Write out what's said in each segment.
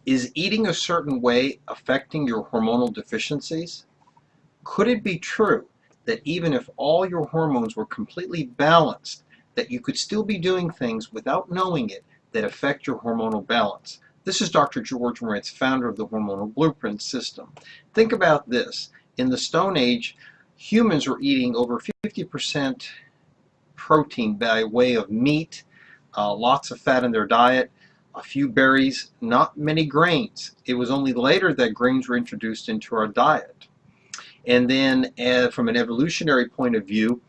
Is eating a certain way affecting your hormonal deficiencies? Could it be true that even if all your hormones were completely balanced, that you could still be doing things without knowing it that affect your hormonal balance? This is Dr. George Moricz, founder of the Hormonal Blueprint System. Think about this. In the Stone Age, humans were eating over 50% protein by way of meat, lots of fat in their diet, a few berries, not many grains. It was only later that grains were introduced into our diet. And then from an evolutionary point of view,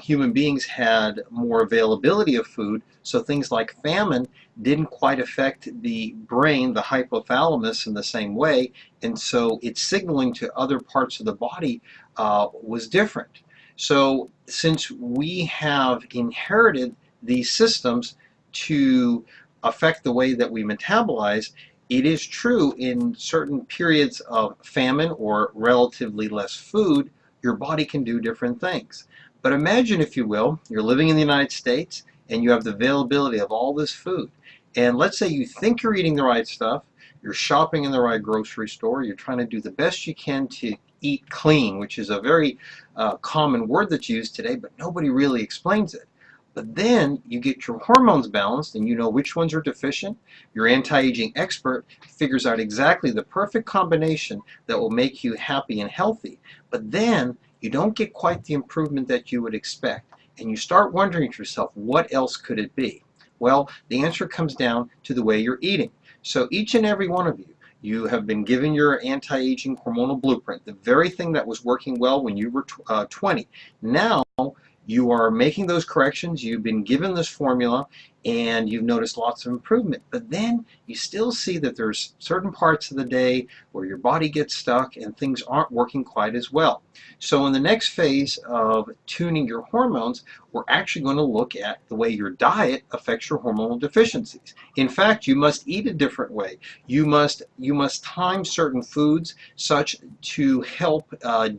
human beings had more availability of food, so things like famine didn't quite affect the brain, the hypothalamus, in the same way, and so its signaling to other parts of the body was different. So since we have inherited these systems to affect the way that we metabolize, it is true in certain periods of famine or relatively less food, your body can do different things. But imagine, if you will, you're living in the United States and you have the availability of all this food. And let's say you think you're eating the right stuff, you're shopping in the right grocery store, you're trying to do the best you can to eat clean, which is a very common word that's used today, but nobody really explains it. But then you get your hormones balanced and you know which ones are deficient. Your anti-aging expert figures out exactly the perfect combination that will make you happy and healthy. But then you don't get quite the improvement that you would expect. And you start wondering to yourself, what else could it be? Well, the answer comes down to the way you're eating. So each and every one of you, you have been given your anti-aging hormonal blueprint, the very thing that was working well when you were 20. Now, you are making those corrections, you've been given this formula, and you've noticed lots of improvement. But then you still see that there's certain parts of the day where your body gets stuck and things aren't working quite as well. So in the next phase of tuning your hormones, we're actually going to look at the way your diet affects your hormonal deficiencies. In fact, you must eat a different way. You must time certain foods such to help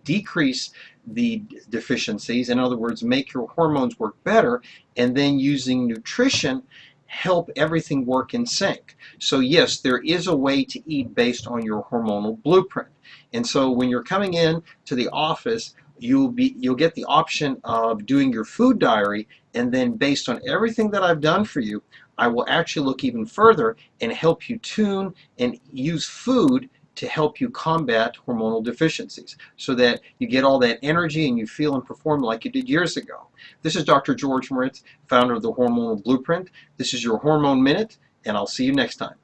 decrease the deficiencies, in other words, make your hormones work better, and then using nutrition help everything work in sync. So yes, there is a way to eat based on your hormonal blueprint. And so when you're coming in to the office, you'll get the option of doing your food diary, and then based on everything that I've done for you, I will actually look even further and help you tune and use food to help you combat hormonal deficiencies so that you get all that energy and you feel and perform like you did years ago. This is Dr. George Moricz, founder of the Hormonal Blueprint. This is your Hormone Minute, and I'll see you next time.